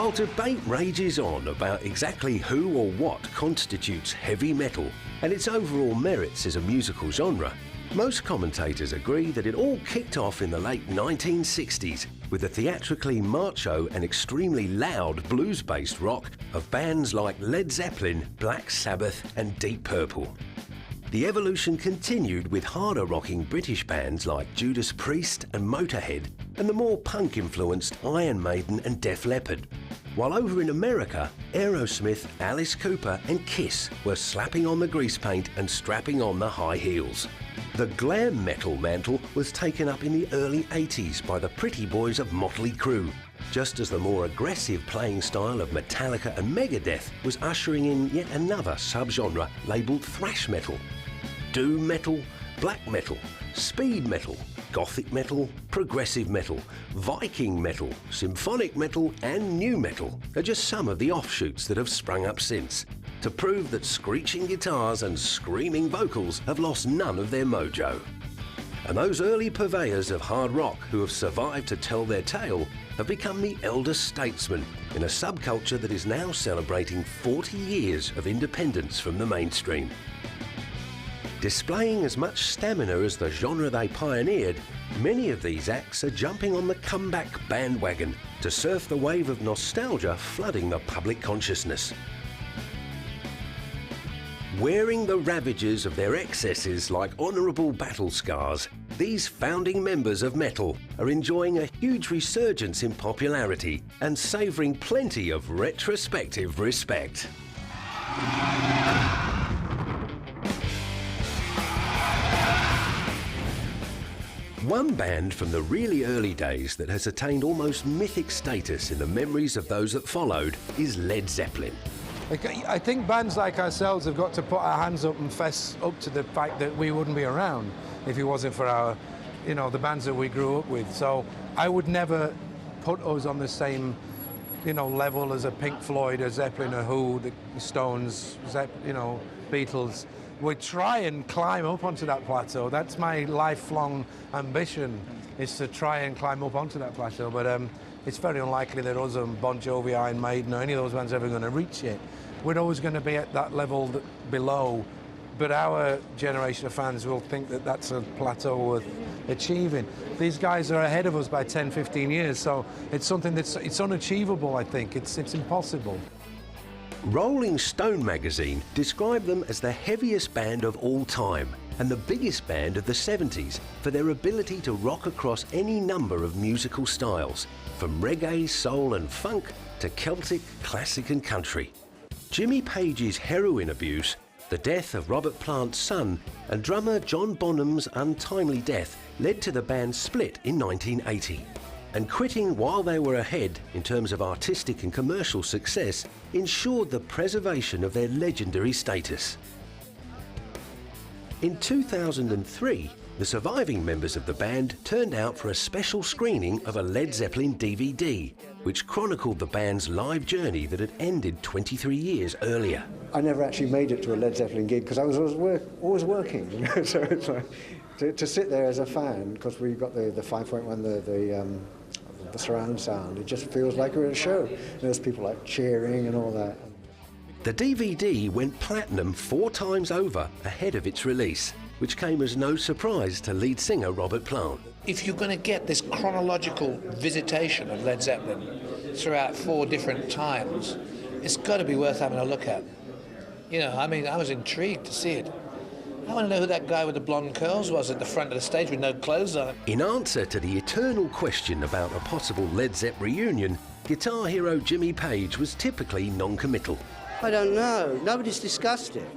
While debate rages on about exactly who or what constitutes heavy metal and its overall merits as a musical genre, most commentators agree that it all kicked off in the late 1960s with the theatrically macho and extremely loud blues-based rock of bands like Led Zeppelin, Black Sabbath and Deep Purple. The evolution continued with harder-rocking British bands like Judas Priest and Motorhead and the more punk-influenced Iron Maiden and Def Leppard. While over in America, Aerosmith, Alice Cooper and Kiss were slapping on the grease paint and strapping on the high heels. The glam metal mantle was taken up in the early 80s by the pretty boys of Mötley Crüe, just as the more aggressive playing style of Metallica and Megadeth was ushering in yet another subgenre labelled thrash metal. Doom metal, black metal, speed metal, gothic metal, progressive metal, Viking metal, symphonic metal and new metal are just some of the offshoots that have sprung up since, to prove that screeching guitars and screaming vocals have lost none of their mojo. And those early purveyors of hard rock who have survived to tell their tale have become the elder statesmen in a subculture that is now celebrating 40 years of independence from the mainstream. Displaying as much stamina as the genre they pioneered, many of these acts are jumping on the comeback bandwagon to surf the wave of nostalgia flooding the public consciousness. Wearing the ravages of their excesses like honourable battle scars, these founding members of metal are enjoying a huge resurgence in popularity and savouring plenty of retrospective respect. One band from the really early days that has attained almost mythic status in the memories of those that followed is Led Zeppelin. I think bands like ourselves have got to put our hands up and fess up to the fact that we wouldn't be around if it wasn't for our, the bands that we grew up with. So I would never put us on the same, level as a Pink Floyd, a Zeppelin, a Who, the Stones, Beatles. We try and climb up onto that plateau. That's my lifelong ambition, is to try and climb up onto that plateau. But it's very unlikely that us and Bon Jovi, Iron Maiden, or any of those bands are ever going to reach it. We're always going to be at that level below. But our generation of fans will think that that's a plateau worth achieving. These guys are ahead of us by 10, 15 years, so it's something it's unachievable, I think. It's impossible. Rolling Stone magazine described them as the heaviest band of all time and the biggest band of the 70s for their ability to rock across any number of musical styles, from reggae, soul and funk to Celtic, classic and country. Jimmy Page's heroin abuse, the death of Robert Plant's son and drummer John Bonham's untimely death led to the band's split in 1980. And quitting while they were ahead in terms of artistic and commercial success ensured the preservation of their legendary status. In 2003, the surviving members of the band turned out for a special screening of a Led Zeppelin DVD, which chronicled the band's live journey that had ended 23 years earlier. I never actually made it to a Led Zeppelin gig because I was always working, so it's like, to sit there as a fan, because we got the 5.1, the surround sound, it just feels like we're at a show. There's people like cheering and all that. The DVD went platinum 4 times over ahead of its release, which came as no surprise to lead singer Robert Plant. If you're going to get this chronological visitation of Led Zeppelin throughout 4 different times, it's got to be worth having a look at. I was intrigued to see it. I want to know who that guy with the blonde curls was at the front of the stage with no clothes on. In answer to the eternal question about a possible Led Zepp reunion, guitar hero Jimmy Page was typically non-committal. I don't know. Nobody's discussed it.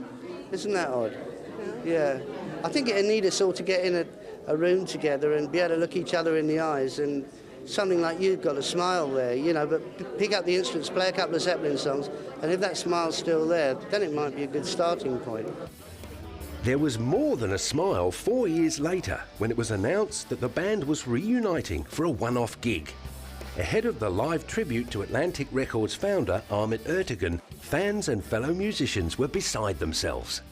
Isn't that odd? Yeah. I think it'd need us all to get in a room together and be able to look each other in the eyes, and something like you've got a smile there, but pick up the instruments, play a couple of Zeppelin songs, and if that smile's still there, then it might be a good starting point. There was more than a smile 4 years later when it was announced that the band was reuniting for a one-off gig. Ahead of the live tribute to Atlantic Records founder Ahmet Ertegun, fans and fellow musicians were beside themselves.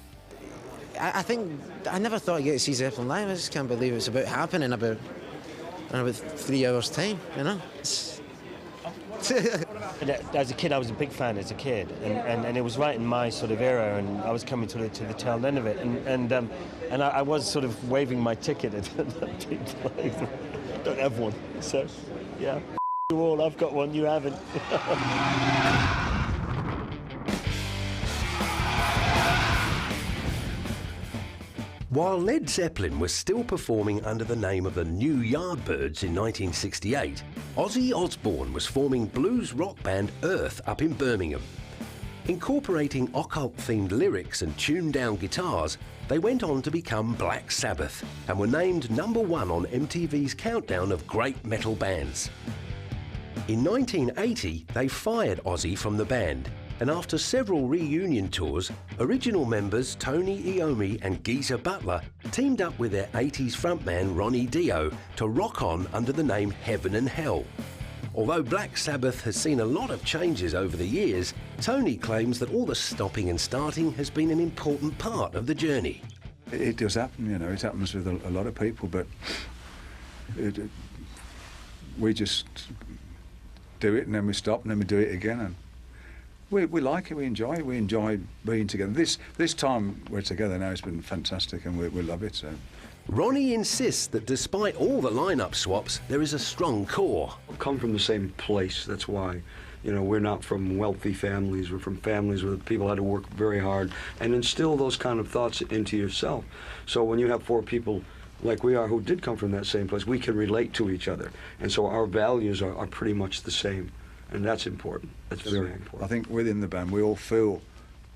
I think I never thought I'd get to see Zeppelin live. I just can't believe it's about happening in about 3 hours' time, As a kid, I was a big fan as a kid, and it was right in my sort of era, and I was coming to the tail end of it, and I was sort of waving my ticket at people. I don't have one, so yeah. You all, I've got one, you haven't. While Led Zeppelin was still performing under the name of the New Yardbirds in 1968, Ozzy Osbourne was forming blues rock band Earth up in Birmingham. Incorporating occult-themed lyrics and tuned-down guitars, they went on to become Black Sabbath and were named #1 on MTV's countdown of great metal bands. In 1980, they fired Ozzy from the band, and after several reunion tours, original members Tony Iommi and Geezer Butler teamed up with their 80s frontman Ronnie Dio to rock on under the name Heaven and Hell. Although Black Sabbath has seen a lot of changes over the years, Tony claims that all the stopping and starting has been an important part of the journey. It does happen, you know, it happens with a lot of people, but we just do it and then we stop and then we do it again. And we like it, we enjoy being together. This time we're together now, it's been fantastic and we love it. So. Ronnie insists that despite all the lineup swaps, there is a strong core. We come from the same place, that's why. You know, we're not from wealthy families, we're from families where people had to work very hard and instill those kind of thoughts into yourself. So when you have 4 people like we are who did come from that same place, we can relate to each other. And so our values are pretty much the same. And that's important. That's very important. I think within the band we all feel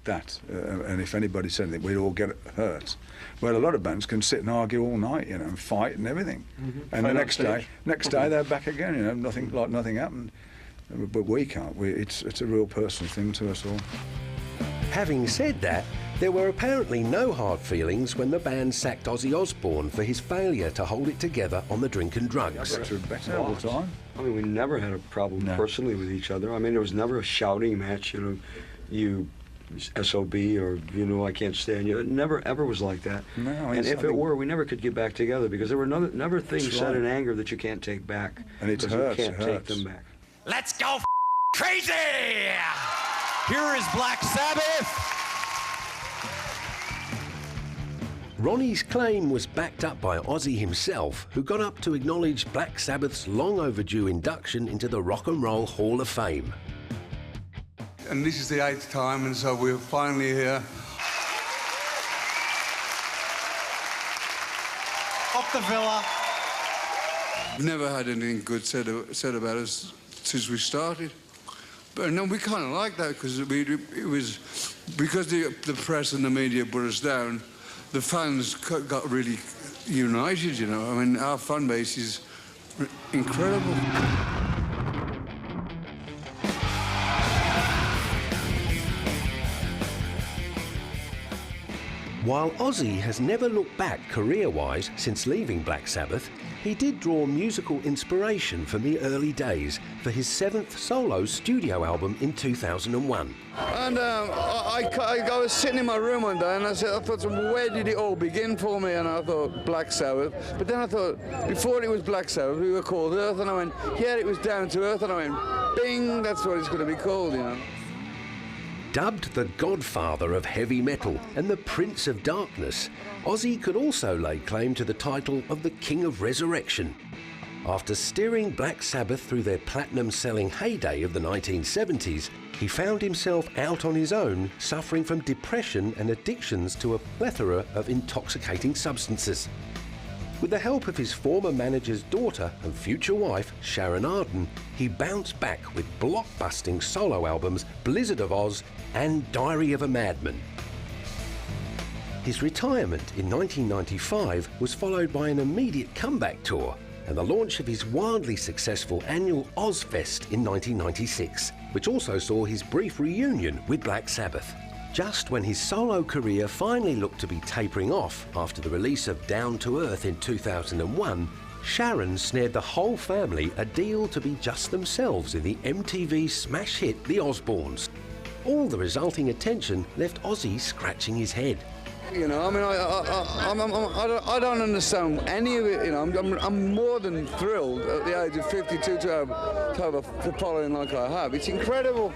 that, and if anybody said anything, we'd all get hurt. Well, a lot of bands can sit and argue all night, you know, and fight and everything. And the next day they're back again, you know, nothing happened. But we can't. It's a real personal thing to us all. Having said that, there were apparently no hard feelings when the band sacked Ozzy Osbourne for his failure to hold it together on the drink and drugs. That's a better all the time. I mean, we never had a problem personally with each other. I mean, there was never a shouting match, you know, you SOB or, you know, I can't stand you. It never ever was like that. No, and if it were, we never could get back together because there were never things said in anger that you can't take back. And it hurts. You can't take them back. Let's go crazy! Here is Black Sabbath. Ronnie's claim was backed up by Ozzy himself, who got up to acknowledge Black Sabbath's long overdue induction into the Rock and Roll Hall of Fame. And this is the 8th time, and so we're finally here. Up the villa. We've never had anything good said about us since we started. But no, we kind of like that because it was because the press and the media put us down. The fans got really united, you know. I mean, our fan base is incredible. While Ozzy has never looked back career-wise since leaving Black Sabbath, he did draw musical inspiration from the early days for his 7th solo studio album in 2001. And I was sitting in my room one day and I thought, where did it all begin for me? And I thought, Black Sabbath. But then I thought, before it was Black Sabbath, we were called Earth. And I went, yeah, it was Down to Earth. And I went, bing, that's what it's going to be called, you know. Dubbed the godfather of heavy metal and the Prince of Darkness, Ozzy could also lay claim to the title of the King of Resurrection. After steering Black Sabbath through their platinum-selling heyday of the 1970s, he found himself out on his own, suffering from depression and addictions to a plethora of intoxicating substances. With the help of his former manager's daughter and future wife, Sharon Arden, he bounced back with blockbusting solo albums Blizzard of Oz and Diary of a Madman. His retirement in 1995 was followed by an immediate comeback tour and the launch of his wildly successful annual Ozfest in 1996, which also saw his brief reunion with Black Sabbath. Just when his solo career finally looked to be tapering off after the release of Down to Earth in 2001, Sharon snared the whole family a deal to be just themselves in the MTV smash hit The Osbournes. All the resulting attention left Ozzy scratching his head. You know, I mean, I don't understand any of it. You know, I'm more than thrilled at the age of 52 to have a following like I have. It's incredible.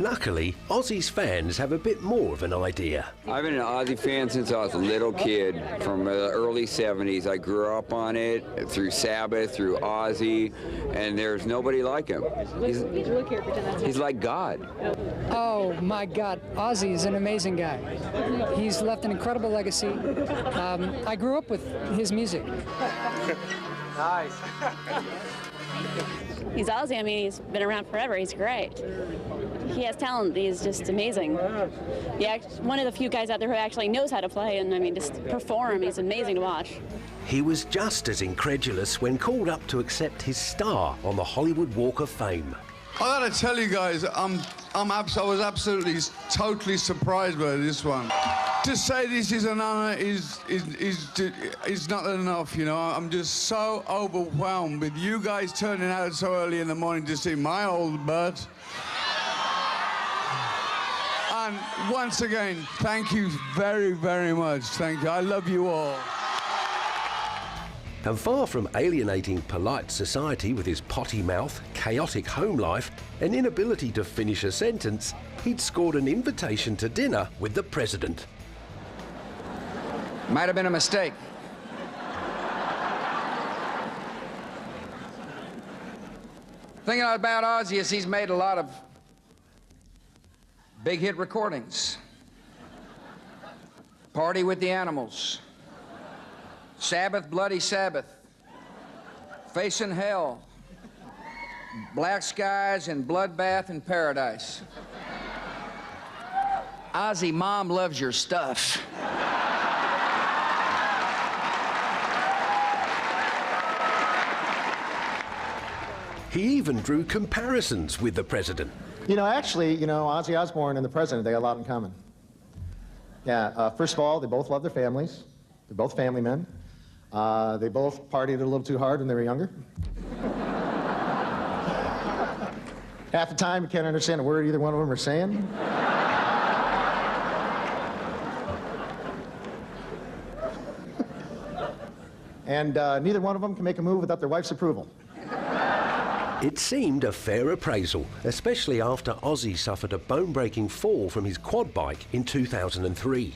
Luckily, Ozzy's fans have a bit more of an idea. I've been an Ozzy fan since I was a little kid, from the early 70s. I grew up on it, through Sabbath, through Ozzy, and there's nobody like him. He's like God. Oh my God, Ozzy is an amazing guy. He's left an incredible legacy. I grew up with his music. Nice. He's Ozzy. I mean, he's been around forever. He's great. He has talent. He's just amazing. Yeah, one of the few guys out there who actually knows how to play and, I mean, just perform. He's amazing to watch. He was just as incredulous when called up to accept his star on the Hollywood Walk of Fame. I gotta tell you guys, I was absolutely, totally surprised by this one. To say this is an honor is not enough, you know. I'm just so overwhelmed with you guys turning out so early in the morning to see my old butt. And once again, thank you very, very much. Thank you. I love you all. And far from alienating polite society with his potty mouth, chaotic home life, and inability to finish a sentence, he'd scored an invitation to dinner with the president. Might have been a mistake. Thinking about Ozzy is he's made a lot of big hit recordings. Party with the Animals, Sabbath, Bloody Sabbath, Facing Hell, Black Skies, and Bloodbath in Paradise. Ozzy, Mom loves your stuff. He even drew comparisons with the president. You know, actually, Ozzy Osbourne and the president, they got a lot in common. Yeah, first of all, they both love their families. They're both family men. They both partied a little too hard when they were younger. Half the time, you can't understand a word either one of them are saying. And neither one of them can make a move without their wife's approval. It seemed a fair appraisal, especially after Ozzy suffered a bone-breaking fall from his quad bike in 2003.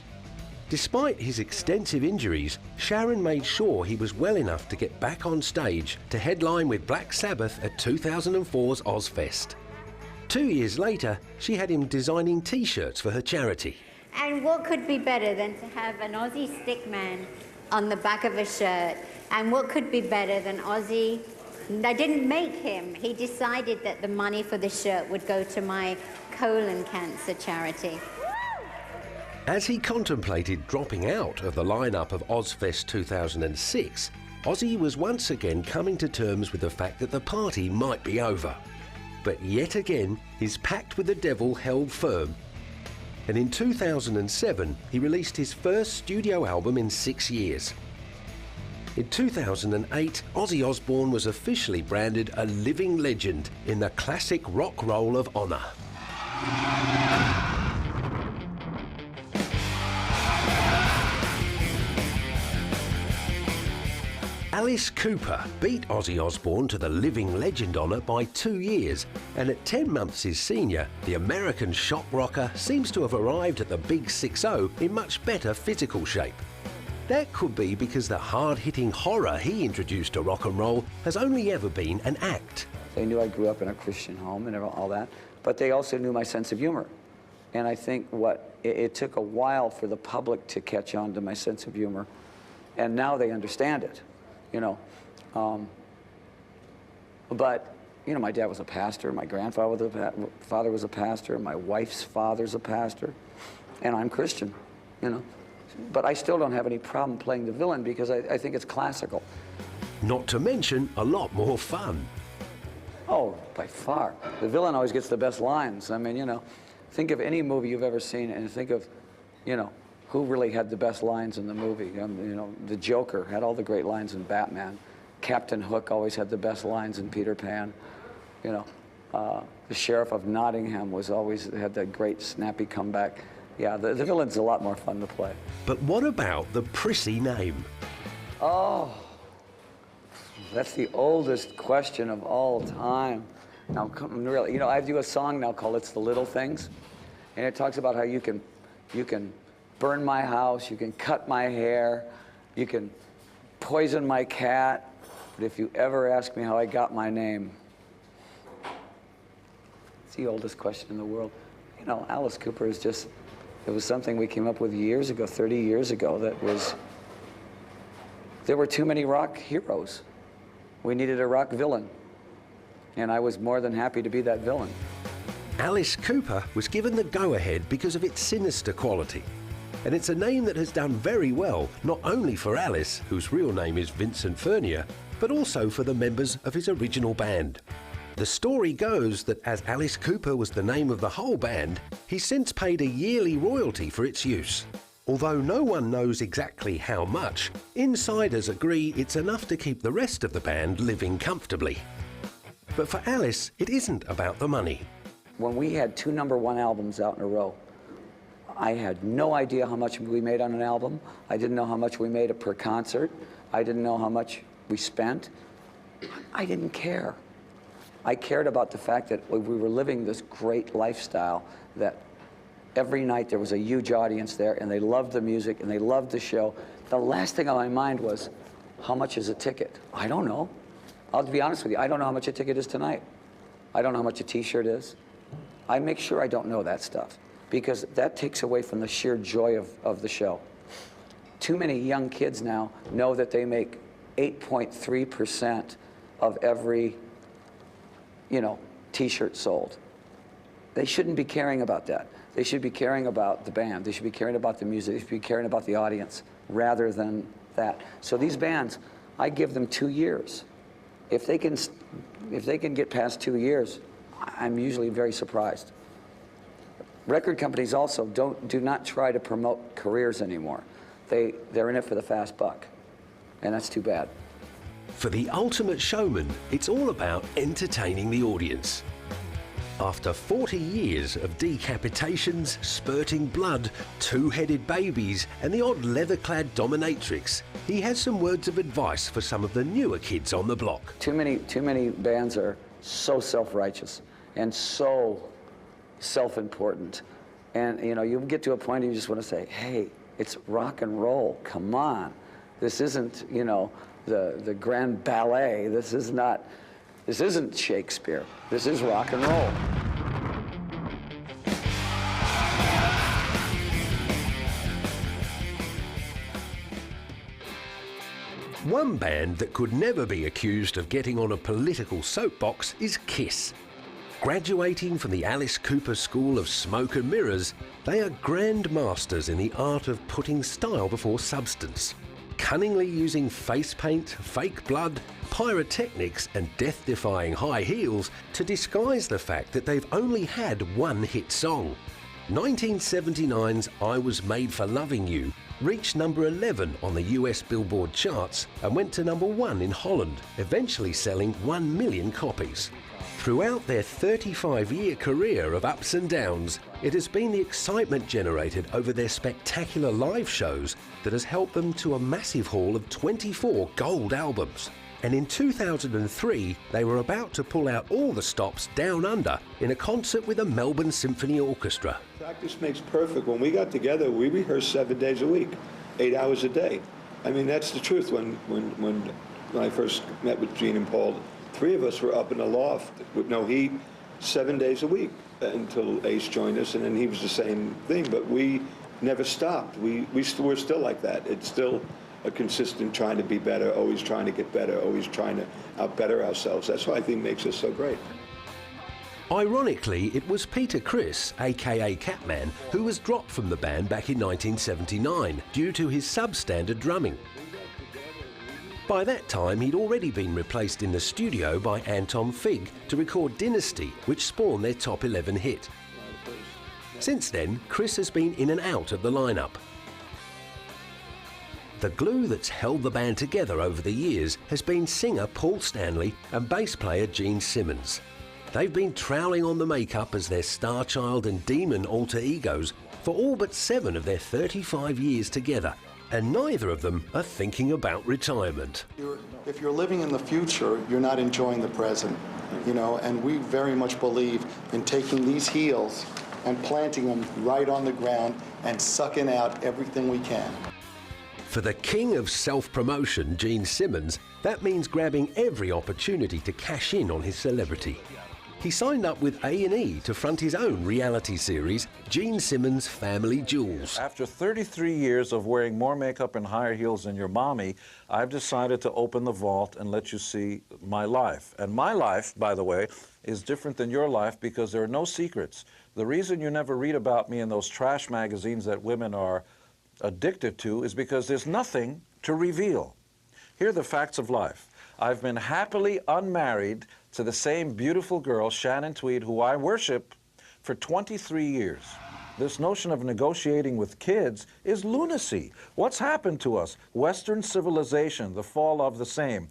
Despite his extensive injuries, Sharon made sure he was well enough to get back on stage to headline with Black Sabbath at 2004's Ozfest. 2 years later, she had him designing T-shirts for her charity. And what could be better than to have an Ozzy stickman on the back of a shirt? And what could be better than Ozzy? I didn't make him. He decided that the money for the shirt would go to my colon cancer charity. As he contemplated dropping out of the lineup of Ozfest 2006, Ozzy was once again coming to terms with the fact that the party might be over. But yet again, his pact with the devil held firm. And in 2007, he released his first studio album in 6 years. In 2008, Ozzy Osbourne was officially branded a living legend in the classic rock roll of honor. Alice Cooper beat Ozzy Osbourne to the living legend honour by 2 years, and at 10 months his senior, the American shock rocker seems to have arrived at the Big 6-0 in much better physical shape. That could be because the hard-hitting horror he introduced to rock and roll has only ever been an act. They knew I grew up in a Christian home and all that, but they also knew my sense of humor. And I think it took a while for the public to catch on to my sense of humor, and now they understand it, you know. But, you know, my dad was a pastor, my father was a pastor, my wife's father's a pastor, and I'm Christian, you know. But I still don't have any problem playing the villain because I think it's classical. Not to mention a lot more fun. Oh, by far. The villain always gets the best lines. I mean, you know, think of any movie you've ever seen and think of, you know, who really had the best lines in the movie. You know, the Joker had all the great lines in Batman. Captain Hook always had the best lines in Peter Pan. You know, the Sheriff of Nottingham was always had that great snappy comeback. Yeah, the villain's a lot more fun to play. But what about the prissy name? Oh, that's the oldest question of all time. Now, really, you know, I do a song now called "It's the Little Things," and it talks about how you can burn my house, you can cut my hair, you can poison my cat, but if you ever ask me how I got my name, it's the oldest question in the world. You know, Alice Cooper is just, it was something we came up with years ago, 30 years ago, that was, there were too many rock heroes. We needed a rock villain, and I was more than happy to be that villain. Alice Cooper was given the go-ahead because of its sinister quality. And it's a name that has done very well, not only for Alice, whose real name is Vincent Furnier, but also for the members of his original band. The story goes that as Alice Cooper was the name of the whole band, he's since paid a yearly royalty for its use. Although no one knows exactly how much, insiders agree it's enough to keep the rest of the band living comfortably. But for Alice, it isn't about the money. When we had 2 #1 albums out in a row, I had no idea how much we made on an album. I didn't know how much we made per concert. I didn't know how much we spent. I didn't care. I cared about the fact that we were living this great lifestyle, that every night there was a huge audience there, and they loved the music and they loved the show. The last thing on my mind was, how much is a ticket? I don't know. I'll be honest with you, I don't know how much a ticket is tonight. I don't know how much a t-shirt is. I make sure I don't know that stuff, because that takes away from the sheer joy of the show. Too many young kids now know that they make 8.3% of every, you know, t-shirt sold. They shouldn't be caring about that. They should be caring about the band. They should be caring about the music. They should be caring about the audience rather than that. So these bands, I give them 2 years. If they can get past 2 years, I'm usually very surprised. Record companies also do not try to promote careers anymore. They're in it for the fast buck, and that's too bad. For the ultimate showman, it's all about entertaining the audience. After 40 years of decapitations, spurting blood, 2-headed babies, and the odd leather-clad dominatrix, he has some words of advice for some of the newer kids on the block. Too many bands are so self-righteous and so self-important. And you know, you get to a point where you just want to say, hey, it's rock and roll, come on. This isn't, you know, the grand ballet. This isn't Shakespeare. This is rock and roll. One band that could never be accused of getting on a political soapbox is Kiss. Graduating from the Alice Cooper School of Smoke and Mirrors, they are grand masters in the art of putting style before substance, cunningly using face paint, fake blood, pyrotechnics and death-defying high heels to disguise the fact that they've only had one hit song. 1979's I Was Made for Loving You reached number 11 on the US Billboard charts and went to number 1 in Holland, eventually selling 1 million copies. Throughout their 35-year career of ups and downs, it has been the excitement generated over their spectacular live shows that has helped them to a massive haul of 24 gold albums. And in 2003, they were about to pull out all the stops down under in a concert with the Melbourne Symphony Orchestra. Practice makes perfect. When we got together, we rehearsed 7 days a week, 8 hours a day. I mean, that's the truth. When I first met with Gene and Paul, 3 of us were up in the loft with no heat, 7 days a week until Ace joined us, and then he was the same thing. But we never stopped. We're still like that. It's still a consistent trying to be better, always trying to get better, always trying to out-better ourselves. That's what I think makes us so great. Ironically, it was Peter Criss, aka Catman, who was dropped from the band back in 1979 due to his substandard drumming. By that time, he'd already been replaced in the studio by Anton Fig to record Dynasty, which spawned their top 11 hit. Since then, Criss has been in and out of the lineup. The glue that's held the band together over the years has been singer Paul Stanley and bass player Gene Simmons. They've been troweling on the makeup as their star child and demon alter egos for all but 7 of their 35 years together, and neither of them are thinking about retirement. If you're living in the future, you're not enjoying the present, you know, and we very much believe in taking these heels and planting them right on the ground and sucking out everything we can. For the king of self-promotion, Gene Simmons, that means grabbing every opportunity to cash in on his celebrity. He signed up with A&E to front his own reality series, Gene Simmons' Family Jewels. After 33 years of wearing more makeup and higher heels than your mommy, I've decided to open the vault and let you see my life. And my life, by the way, is different than your life because there are no secrets. The reason you never read about me in those trash magazines that women are addicted to is because there's nothing to reveal. Here are the facts of life. I've been happily unmarried to the same beautiful girl, Shannon Tweed, who I worship, for 23 years. This notion of negotiating with kids is lunacy. What's happened to us? Western civilization, the fall of the same.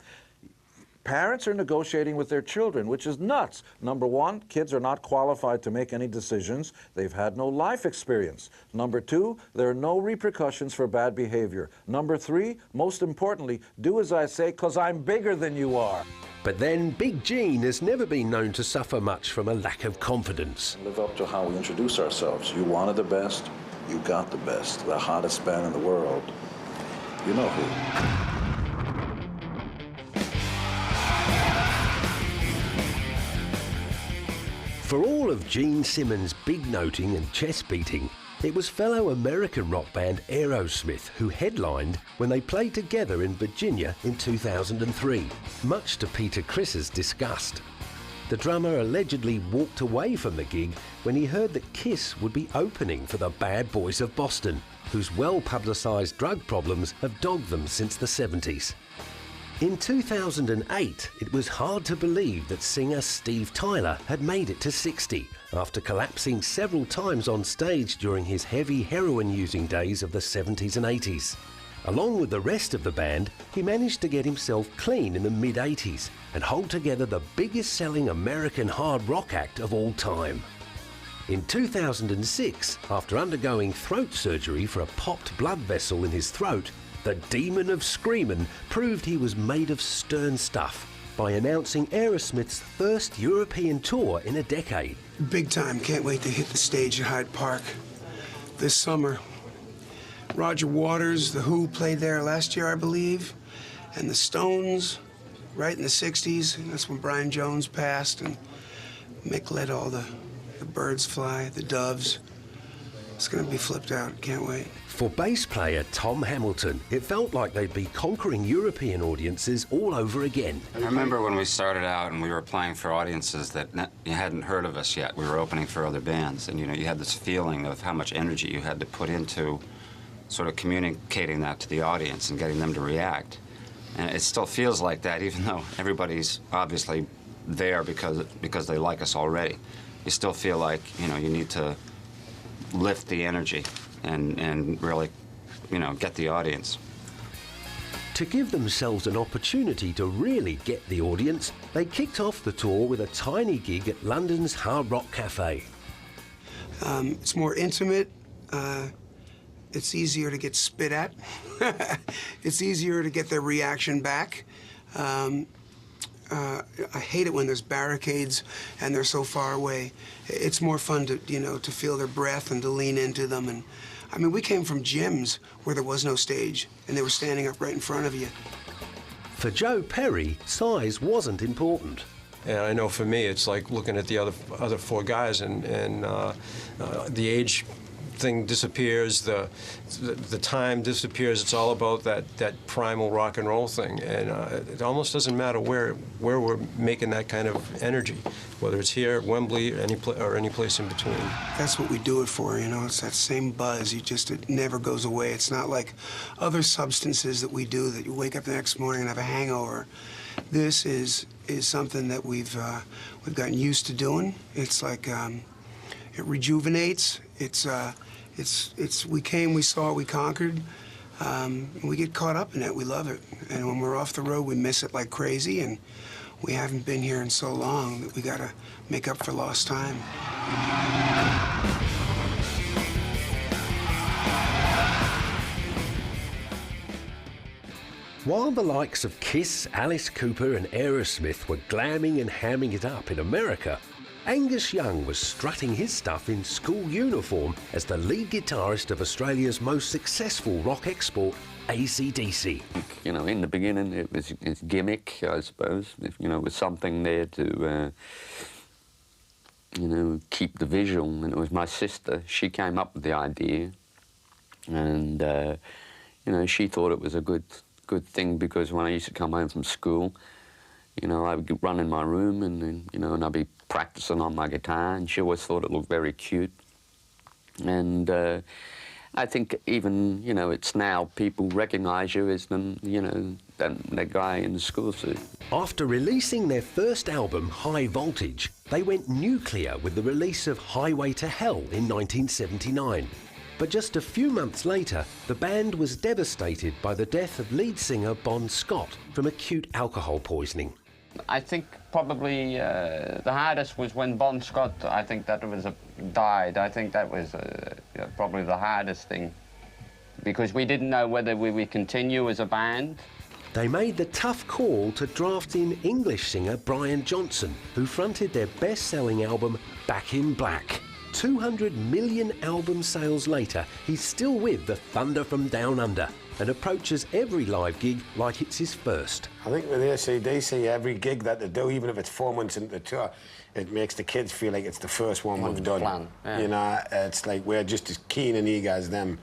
Parents are negotiating with their children, which is nuts. Number one, kids are not qualified to make any decisions. They've had no life experience. Number two, there are no repercussions for bad behavior. Number three, most importantly, do as I say, 'cause I'm bigger than you are. But then Big Gene has never been known to suffer much from a lack of confidence. Live up to how we introduce ourselves. You wanted the best, you got the best. The hottest band in the world. You know who. For all of Gene Simmons' big noting and chest beating, it was fellow American rock band Aerosmith who headlined when they played together in Virginia in 2003, much to Peter Criss's disgust. The drummer allegedly walked away from the gig when he heard that Kiss would be opening for the Bad Boys of Boston, whose well-publicised drug problems have dogged them since the 70s. In 2008, it was hard to believe that singer Steve Tyler had made it to 60 after collapsing several times on stage during his heavy heroin-using days of the 70s and 80s. Along with the rest of the band, he managed to get himself clean in the mid-80s and hold together the biggest-selling American hard rock act of all time. In 2006, after undergoing throat surgery for a popped blood vessel in his throat, the Demon of Screamin' proved he was made of stern stuff by announcing Aerosmith's first European tour in a decade. Big time. Can't wait to hit the stage at Hyde Park this summer. Roger Waters, The Who played there last year, I believe, and the Stones, right in the 60s. That's when Brian Jones passed, and Mick let all the birds fly, the doves. It's gonna be flipped out. Can't wait. For bass player Tom Hamilton, it felt like they'd be conquering European audiences all over again. I remember when we started out and we were playing for audiences that you hadn't heard of us yet. We were opening for other bands, and you had this feeling of how much energy you had to put into sort of communicating that to the audience and getting them to react. And it still feels like that, even though everybody's obviously there because they like us already. You still feel like, you need to lift the energy and really, get the audience. To give themselves an opportunity to really get the audience, they kicked off the tour with a tiny gig at London's Hard Rock Cafe. It's more intimate. It's easier to get spit at. It's easier to get their reaction back. I hate it when there's barricades and they're so far away. It's more fun to, to feel their breath and to lean into them. And I mean, we came from gyms where there was no stage and they were standing up right in front of you. For Joe Perry, size wasn't important. And I know for me, it's like looking at the other four guys, and the age thing disappears, the time disappears. It's all about that primal rock and roll thing, and it almost doesn't matter where we're making that kind of energy, whether it's here, Wembley, or any place in between. That's what we do it for, It's that same buzz. It never goes away. It's not like other substances that we do that you wake up the next morning and have a hangover. This is something that we've gotten used to doing. It's like it rejuvenates. We came, we saw, we conquered. We get caught up in it. We love it. And when we're off the road, we miss it like crazy. And we haven't been here in so long that we got to make up for lost time. While the likes of Kiss, Alice Cooper and Aerosmith were glamming and hamming it up in America, Angus Young was strutting his stuff in school uniform as the lead guitarist of Australia's most successful rock export, AC/DC. You know, in the beginning it was a gimmick, I suppose. You know, it was something there to, you know, keep the visual. And it was my sister. She came up with the idea, and you know, she thought it was a good thing, because when I used to come home from school, you know, I would run in my room and you know, and I'd be practicing on my guitar, and she always thought it looked very cute. And I think even, you know, it's now people recognise you as the, you know, that guy in the school suit. After releasing their first album, High Voltage, they went nuclear with the release of Highway to Hell in 1979. But just a few months later, the band was devastated by the death of lead singer Bon Scott from acute alcohol poisoning. I think probably the hardest was when Bon Scott, I think that was died. I think that was probably the hardest thing, because we didn't know whether we would continue as a band. They made the tough call to draft in English singer Brian Johnson, who fronted their best-selling album Back in Black. 200 million album sales later, he's still with the Thunder from Down Under and approaches every live gig like it's his first. I think with AC/DC, every gig that they do, even if it's 4 months into the tour, it makes the kids feel like it's the first one we've done. Plan, yeah. You know, it's like we're just as keen and eager as them.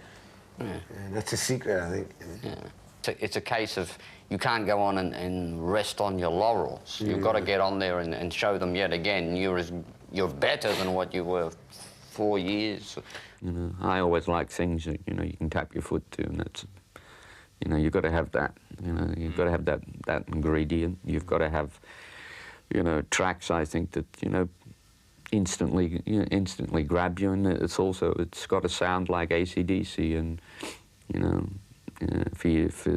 Yeah. And that's a secret, I think. Yeah. It's a case of you can't go on and rest on your laurels. You've got to get on there and show them yet again you're better than what you were 4 years. You know, I always like things that, you know, you can tap your foot to, and that's, you know, you've got to have that. You know, you've got to have that ingredient. You've got to have, you know, tracks, I think, that, you know, instantly grab you, and it's got to sound like AC/DC, and, you know, for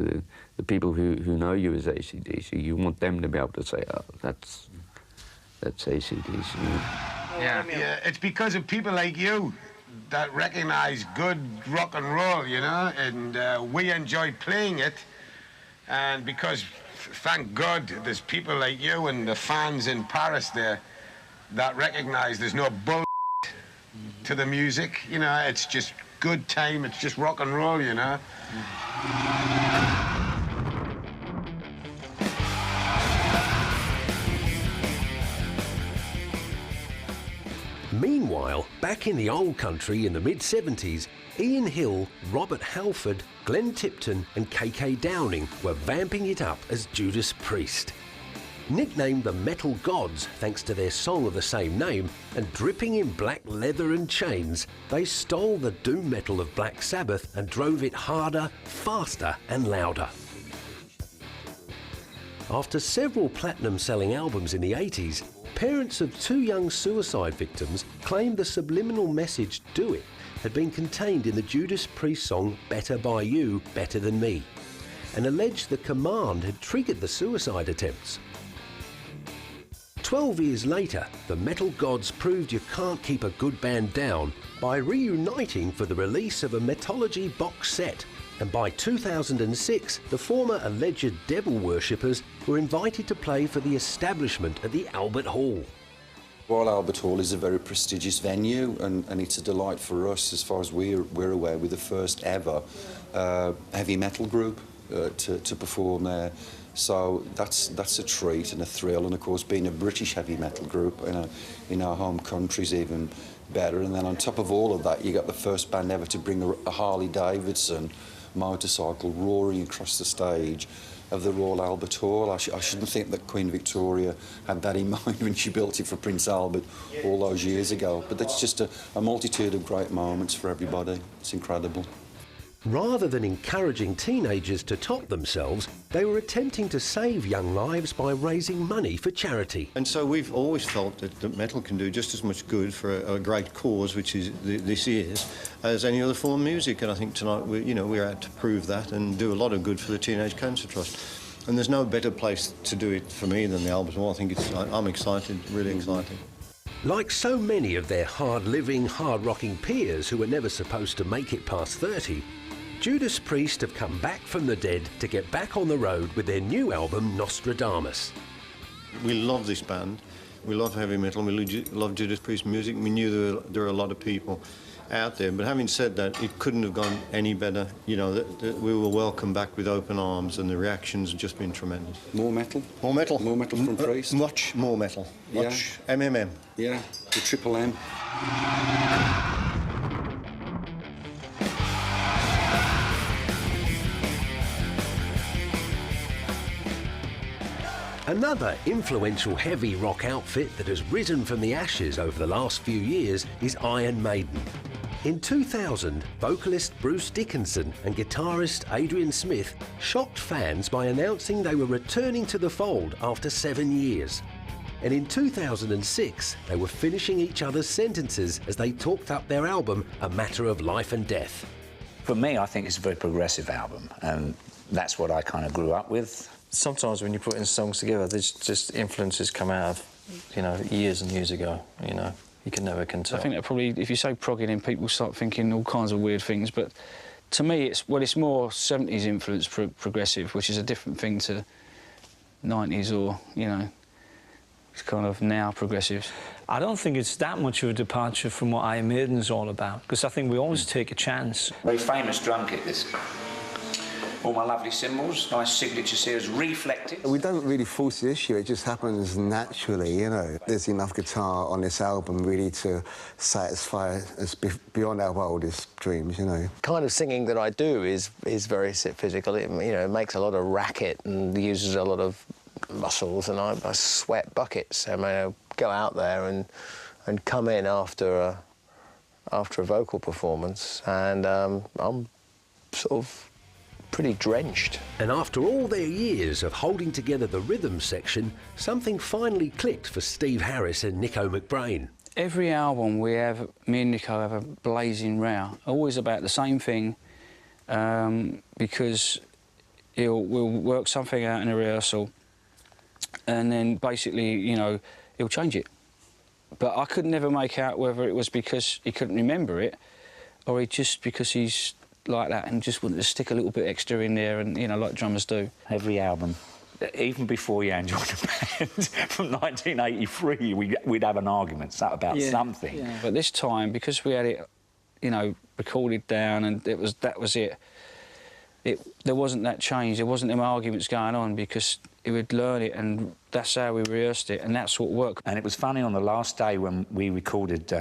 the people who know you as AC/DC, you want them to be able to say, oh, that's AC/DC. Yeah, it's because of people like you that recognise good rock and roll, you know, and we enjoy playing it, and because, thank God, there's people like you and the fans in Paris there that recognise there's no bull to the music, you know, it's just good time, it's just rock and roll, you know. Meanwhile, back in the old country in the mid-70s, Ian Hill, Robert Halford, Glenn Tipton and KK Downing were vamping it up as Judas Priest. Nicknamed the Metal Gods thanks to their song of the same name, and dripping in black leather and chains, they stole the doom metal of Black Sabbath and drove it harder, faster and louder. After several platinum-selling albums in the 80s, parents of 2 young suicide victims claimed the subliminal message "Do It" had been contained in the Judas Priest song "Better by You, Better Than Me," and alleged the command had triggered the suicide attempts. 12 years later, the Metal Gods proved you can't keep a good band down by reuniting for the release of a Metology box set, and by 2006, the former alleged devil worshippers were invited to play for the establishment at the Albert Hall. Royal Albert Hall is a very prestigious venue, and it's a delight for us, as far as we're aware. We're the first ever heavy metal group to perform there. So that's a treat and a thrill, and of course being a British heavy metal group in our home country is even better. And then on top of all of that, you got the first band ever to bring a Harley Davidson motorcycle roaring across the stage of the Royal Albert Hall. I shouldn't think that Queen Victoria had that in mind when she built it for Prince Albert all those years ago. But it's just a multitude of great moments for everybody. It's incredible. Rather than encouraging teenagers to top themselves, they were attempting to save young lives by raising money for charity. And so we've always felt that metal can do just as much good for a great cause, which is this is, as any other form of music. And I think tonight we're out to prove that and do a lot of good for the Teenage Cancer Trust. And there's no better place to do it for me than the Albert Hall. I think I'm excited, really excited. Like so many of their hard-living, hard-rocking peers who were never supposed to make it past 30, Judas Priest have come back from the dead to get back on the road with their new album, Nostradamus. We love this band. We love heavy metal. We love Judas Priest music. We knew there were a lot of people out there. But having said that, it couldn't have gone any better. You know, we were welcomed back with open arms, and the reactions have just been tremendous. More metal? More metal. More metal from Priest? Much more metal. Much. Yeah. MMM. Yeah, the triple M. Another influential heavy rock outfit that has risen from the ashes over the last few years is Iron Maiden. In 2000, vocalist Bruce Dickinson and guitarist Adrian Smith shocked fans by announcing they were returning to the fold after 7 years. And in 2006, they were finishing each other's sentences as they talked up their album, A Matter of Life and Death. For me, I think it's a very progressive album, and that's what I kind of grew up with. Sometimes when you're putting songs together, there's just influences come out of, you know, years and years ago, you know. You can never tell. I think that probably, if you say progging in, people start thinking all kinds of weird things, but to me, it's more 70s influence progressive, which is a different thing to 90s or, you know, it's kind of now progressive. I don't think it's that much of a departure from what Iron Maiden is all about, because I think we always take a chance. Very famous drum kit, this. All my lovely cymbals, nice signature series, reflected. We don't really force the issue, it just happens naturally, you know. There's enough guitar on this album really to satisfy us beyond our wildest dreams, you know. Kind of singing that I do is very physical. It, you know, it makes a lot of racket and uses a lot of muscles, and I sweat buckets. I mean, I go out there and come in after a vocal performance, and I'm sort of pretty drenched. And after all their years of holding together the rhythm section, something finally clicked for Steve Harris and Nico McBrain. Every album we have, me and Nico have a blazing row, always about the same thing, because we'll work something out in a rehearsal, and then basically, you know, he'll change it. But I could never make out whether it was because he couldn't remember it, or because he's like that and just wanted to stick a little bit extra in there, and, you know, like drummers do. Every album, even before Jan joined the band, from 1983, we'd have an argument about something. Yeah. But this time, because we had it, you know, recorded down, and that was it. There wasn't that change. There wasn't them arguments going on, because he would learn it, and that's how we rehearsed it, and that's what worked. And it was funny, on the last day when we recorded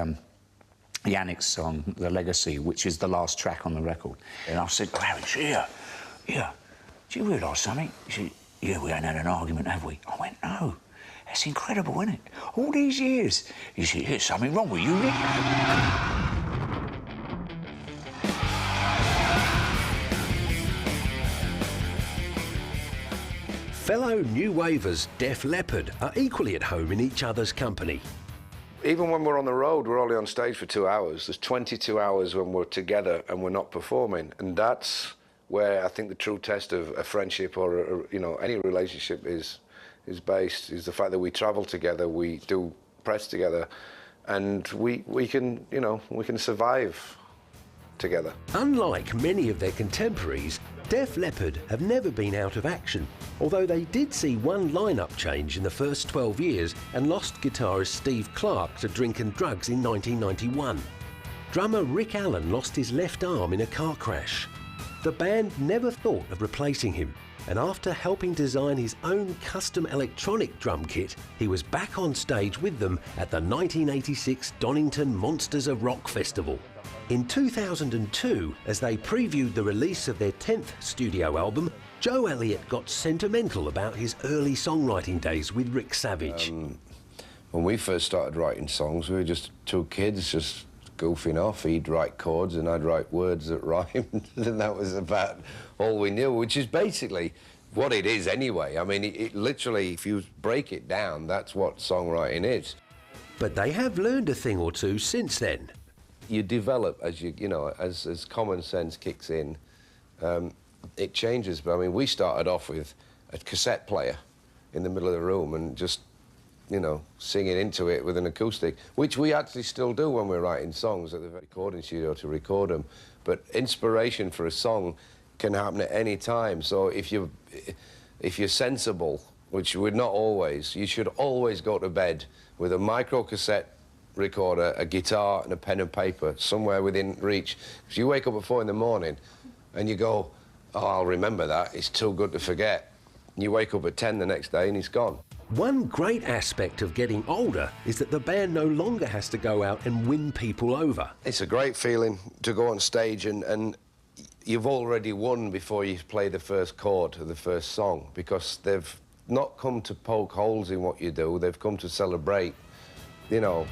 Yannick's song, The Legacy, which is the last track on the record. And I said, Clarence, yeah, do you realise something? He said, yeah, we ain't had an argument, have we? I went, no, that's incredible, isn't it? All these years. He said, there's something wrong with you, Nick. Fellow New Wavers Def Leppard are equally at home in each other's company. Even when we're on the road, we're only on stage for 2 hours. There's 22 hours when we're together and we're not performing. And that's where I think the true test of a friendship or you know, any relationship is based, is the fact that we travel together, we do press together, and we can, you know, we can survive together. Unlike many of their contemporaries, Def Leppard have never been out of action, although they did see one lineup change in the first 12 years and lost guitarist Steve Clark to drink and drugs in 1991. Drummer Rick Allen lost his left arm in a car crash. The band never thought of replacing him, and after helping design his own custom electronic drum kit, he was back on stage with them at the 1986 Donington Monsters of Rock Festival. In 2002, as they previewed the release of their 10th studio album, Joe Elliott got sentimental about his early songwriting days with Rick Savage. When we first started writing songs, we were just two kids just goofing off. He'd write chords and I'd write words that rhymed, and that was about all we knew, which is basically what it is anyway. I mean, it literally, if you break it down, that's what songwriting is. But they have learned a thing or two since then. You develop as you know, as common sense kicks in, it changes. But I mean, we started off with a cassette player in the middle of the room and just, you know, singing into it with an acoustic, which we actually still do when we're writing songs at the recording studio to record them. but inspiration for a song can happen at any time. So if you're sensible, which we're not always, you should always go to bed with a micro cassette recorder, a guitar and a pen and paper somewhere within reach. If you wake up at 4 in the morning and you go, oh, I'll remember that, it's too good to forget. And you wake up at 10 the next day and it's gone. One great aspect of getting older is that the band no longer has to go out and win people over. It's a great feeling to go on stage and you've already won before you play the first chord of the first song, because they've not come to poke holes in what you do, they've come to celebrate, you know.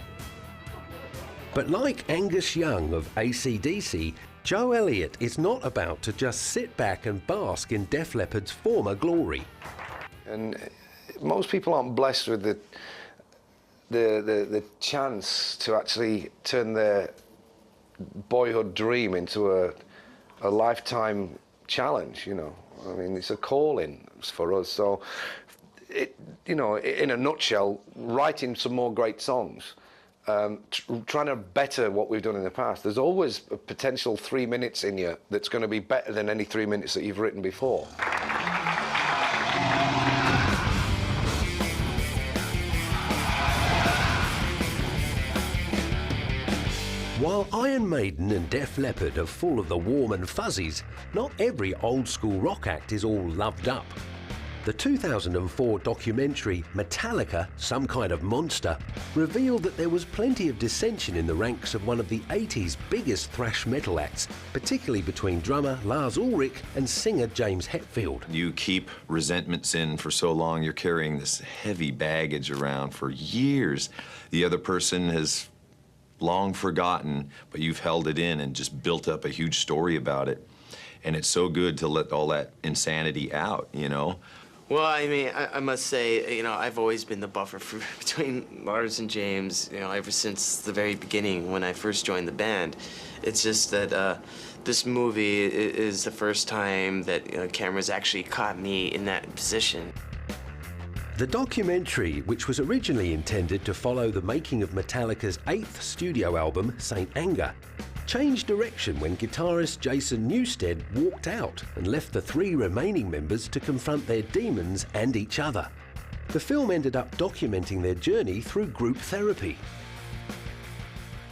But like Angus Young of AC/DC, Joe Elliott is not about to just sit back and bask in Def Leppard's former glory. And most people aren't blessed with the chance to actually turn their boyhood dream into a lifetime challenge, you know. I mean, it's a calling for us. So, you know, in a nutshell, writing some more great songs, trying to better what we've done in the past. There's always a potential 3 minutes in you that's going to be better than any 3 minutes that you've written before. While Iron Maiden and Def Leppard are full of the warm and fuzzies, not every old-school rock act is all loved up. The 2004 documentary Metallica, Some Kind of Monster, revealed that there was plenty of dissension in the ranks of one of the 80s biggest thrash metal acts, particularly between drummer Lars Ulrich and singer James Hetfield. You keep resentments in for so long, you're carrying this heavy baggage around for years. The other person has long forgotten, but you've held it in and just built up a huge story about it. And it's so good to let all that insanity out, you know? Well, I mean, I must say, you know, I've always been the buffer between Lars and James, you know, ever since the very beginning when I first joined the band. It's just that this movie is the first time that cameras actually caught me in that position. The documentary, which was originally intended to follow the making of Metallica's 8th studio album, Saint Anger, changed direction when guitarist Jason Newsted walked out and left the 3 remaining members to confront their demons and each other. The film ended up documenting their journey through group therapy.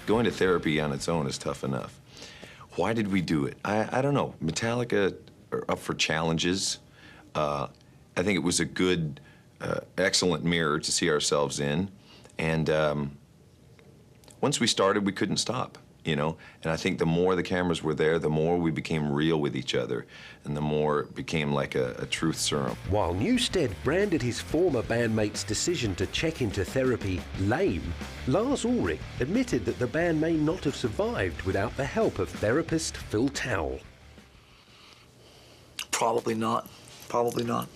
Going to therapy on its own is tough enough. Why did we do it? I don't know. Metallica are up for challenges. I think it was a good, excellent mirror to see ourselves in. And once we started, we couldn't stop. You know, and I think the more the cameras were there, the more we became real with each other, and the more it became like a truth serum. While Newsted branded his former bandmate's decision to check into therapy lame, Lars Ulrich admitted that the band may not have survived without the help of therapist Phil Towle. Probably not. Probably not.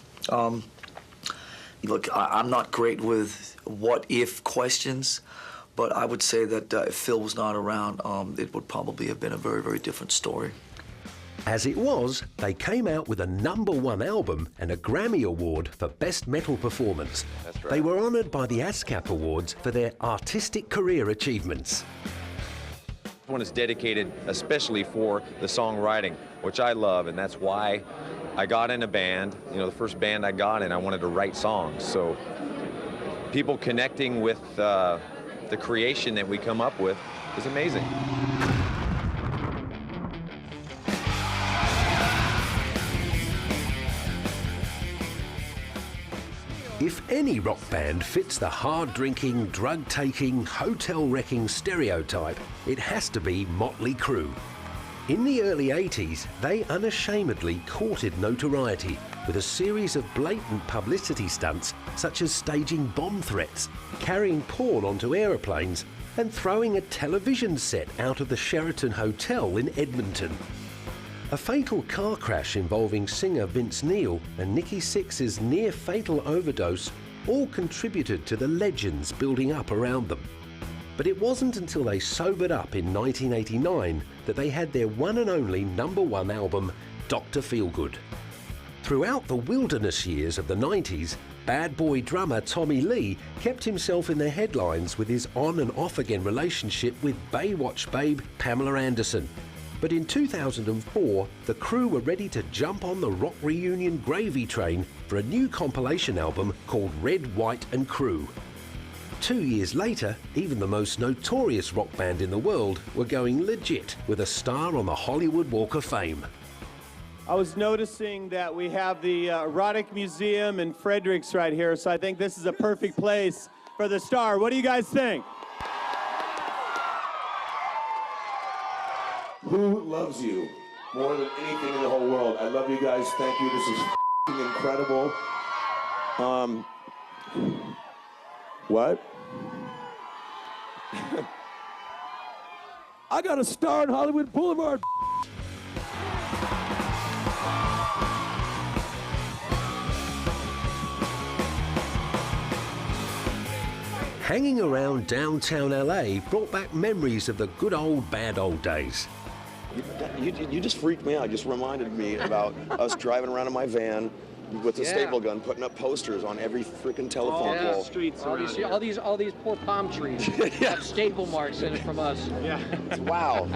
Look, I'm not great with what-if questions. But I would say that if Phil was not around, it would probably have been a very, very different story. As it was, they came out with a #1 album and a Grammy Award for Best Metal Performance. That's right. They were honoured by the ASCAP Awards for their artistic career achievements. One is dedicated especially for the songwriting, which I love, and that's why I got in a band. You know, the first band I got in, I wanted to write songs. So people connecting with the creation that we come up with is amazing. If any rock band fits the hard-drinking, drug-taking, hotel-wrecking stereotype, it has to be Mötley Crüe. In the early 80s, they unashamedly courted notoriety with a series of blatant publicity stunts such as staging bomb threats, carrying porn onto aeroplanes, and throwing a television set out of the Sheraton Hotel in Edmonton. A fatal car crash involving singer Vince Neil and Nikki Sixx's near-fatal overdose all contributed to the legends building up around them. But it wasn't until they sobered up in 1989 that they had their one and only #1 album, Dr. Feelgood. Throughout the wilderness years of the 90s, bad boy drummer Tommy Lee kept himself in the headlines with his on and off again relationship with Baywatch babe Pamela Anderson. But in 2004, the Crüe were ready to jump on the rock reunion gravy train for a new compilation album called Red, White and Crüe. 2 years later, even the most notorious rock band in the world were going legit with a star on the Hollywood Walk of Fame. I was noticing that we have the Erotic Museum in Fredericks right here, so I think this is a perfect place for the star. What do you guys think? Who loves you more than anything in the whole world? I love you guys. Thank you. This is f***ing incredible. What? I got a star on Hollywood Boulevard. Hanging around downtown LA brought back memories of the good old bad old days. You just freaked me out. Just reminded me about us driving around in my van with a staple gun, putting up posters on every freaking telephone pole. Streets all these poor palm trees have staple marks in it from us. Yeah. Wow.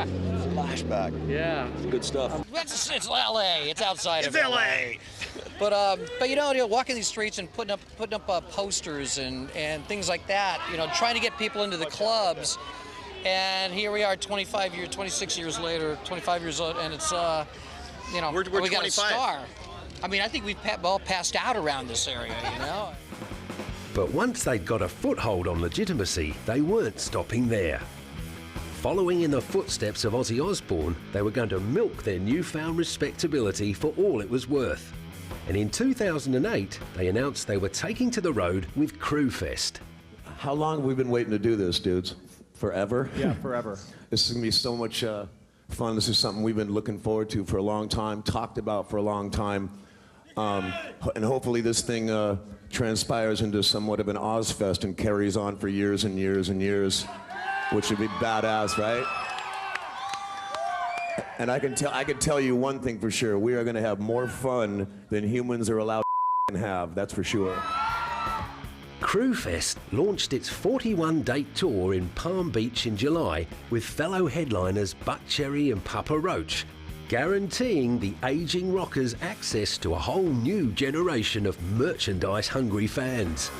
Flashback. Yeah. Good stuff. It's LA. It's outside It's of LA. But you know, walking these streets and putting up posters and things like that. You know, trying to get people into the clubs. And here we are 26 years later, 25 years old, and it's, you know, we're we got 25. a star. I mean, I think we've all passed out around this area, you know? But once they'd got a foothold on legitimacy, they weren't stopping there. Following in the footsteps of Ozzy Osbourne, they were going to milk their newfound respectability for all it was worth. And in 2008, they announced they were taking to the road with Crüefest. How long have we been waiting to do this, dudes? Forever? Yeah, forever. This is going to be so much fun. This is something we've been looking forward to for a long time, talked about for a long time. And hopefully this thing transpires into somewhat of an Ozfest and carries on for years and years and years, which would be badass, right? And I can tell you one thing for sure. We are going to have more fun than humans are allowed to have, that's for sure. Crüefest launched its 41-date tour in Palm Beach in July with fellow headliners Buckcherry and Papa Roach, guaranteeing the aging rockers access to a whole new generation of merchandise-hungry fans.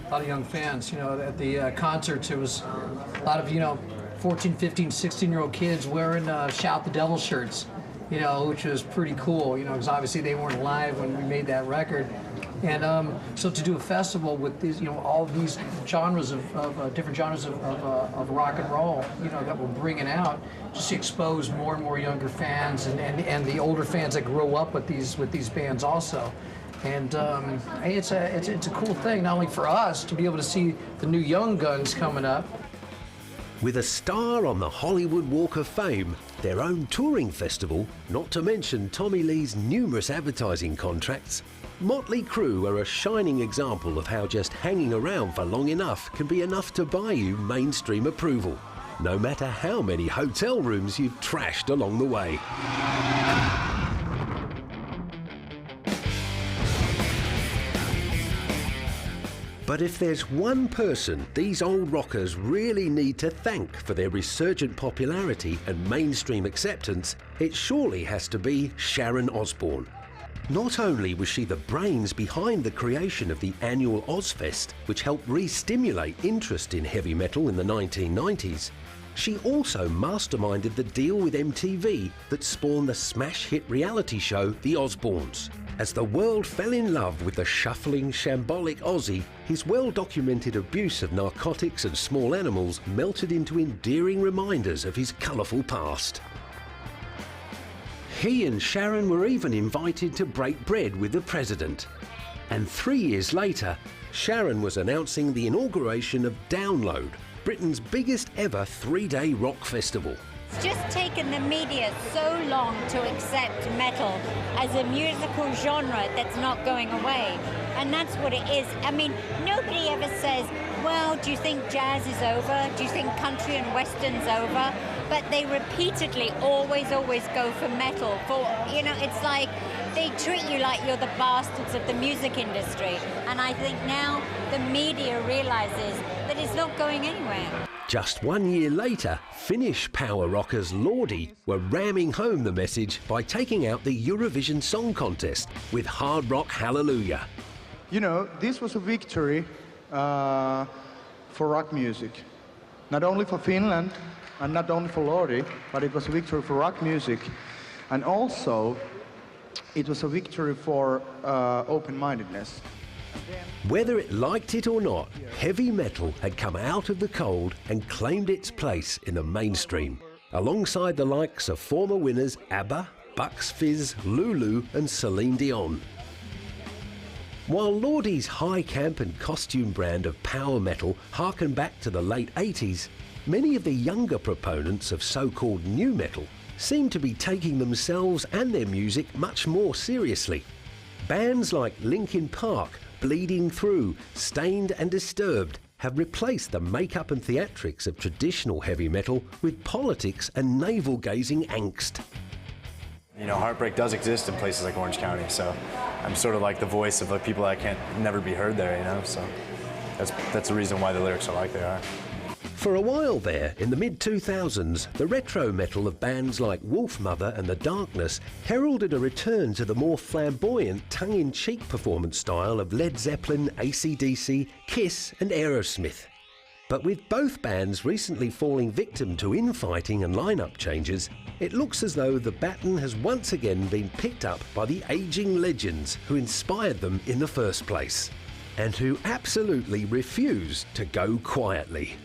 A lot of young fans, you know, at the concerts, it was a lot of, you know, 14, 15, 16-year-old kids wearing Shout the Devil shirts, you know, which was pretty cool, you know, because obviously they weren't alive when we made that record. And so to do a festival with these, you know, all these genres of different genres of rock and roll, you know, that we're bringing out, just to expose more and more younger fans and the older fans that grow up with these bands also. And it's a cool thing, not only for us to be able to see the new young guns coming up. With a star on the Hollywood Walk of Fame, their own touring festival, not to mention Tommy Lee's numerous advertising contracts, Mötley Crüe are a shining example of how just hanging around for long enough can be enough to buy you mainstream approval, no matter how many hotel rooms you've trashed along the way. But if there's one person these old rockers really need to thank for their resurgent popularity and mainstream acceptance, it surely has to be Sharon Osbourne. Not only was she the brains behind the creation of the annual Ozfest, which helped re-stimulate interest in heavy metal in the 1990s, she also masterminded the deal with MTV that spawned the smash hit reality show The Osbournes. As the world fell in love with the shuffling, shambolic Ozzy, his well-documented abuse of narcotics and small animals melted into endearing reminders of his colourful past. He and Sharon were even invited to break bread with the president. And 3 years later, Sharon was announcing the inauguration of Download, Britain's biggest ever 3-day rock festival. It's just taken the media so long to accept metal as a musical genre that's not going away. And that's what it is. I mean, nobody ever says, well, do you think jazz is over? Do you think country and western's over? But they repeatedly always go for metal. For, you know, it's like they treat you like you're the bastards of the music industry. And I think now the media realizes that it's not going anywhere. Just 1 year later, Finnish power rockers Lordi were ramming home the message by taking out the Eurovision Song Contest with Hard Rock Hallelujah. You know, this was a victory for rock music. Not only for Finland and not only for Lordi, but it was a victory for rock music. And also, it was a victory for open-mindedness. Whether it liked it or not, heavy metal had come out of the cold and claimed its place in the mainstream, alongside the likes of former winners ABBA, Bucks Fizz, Lulu and Celine Dion. While Lordi's high camp and costume brand of power metal harken back to the late 80s, many of the younger proponents of so-called new metal seem to be taking themselves and their music much more seriously. Bands like Linkin Park, Bleeding Through, Stained and Disturbed have replaced the makeup and theatrics of traditional heavy metal with politics and navel-gazing angst. You know, heartbreak does exist in places like Orange County, so I'm sort of like the voice of like people that can't never be heard there, you know, so that's the reason why the lyrics are like they are. For a while there, in the mid-2000s, the retro metal of bands like Wolfmother and The Darkness heralded a return to the more flamboyant, tongue-in-cheek performance style of Led Zeppelin, AC/DC, Kiss and Aerosmith. But with both bands recently falling victim to infighting and lineup changes, it looks as though the baton has once again been picked up by the ageing legends who inspired them in the first place, and who absolutely refuse to go quietly.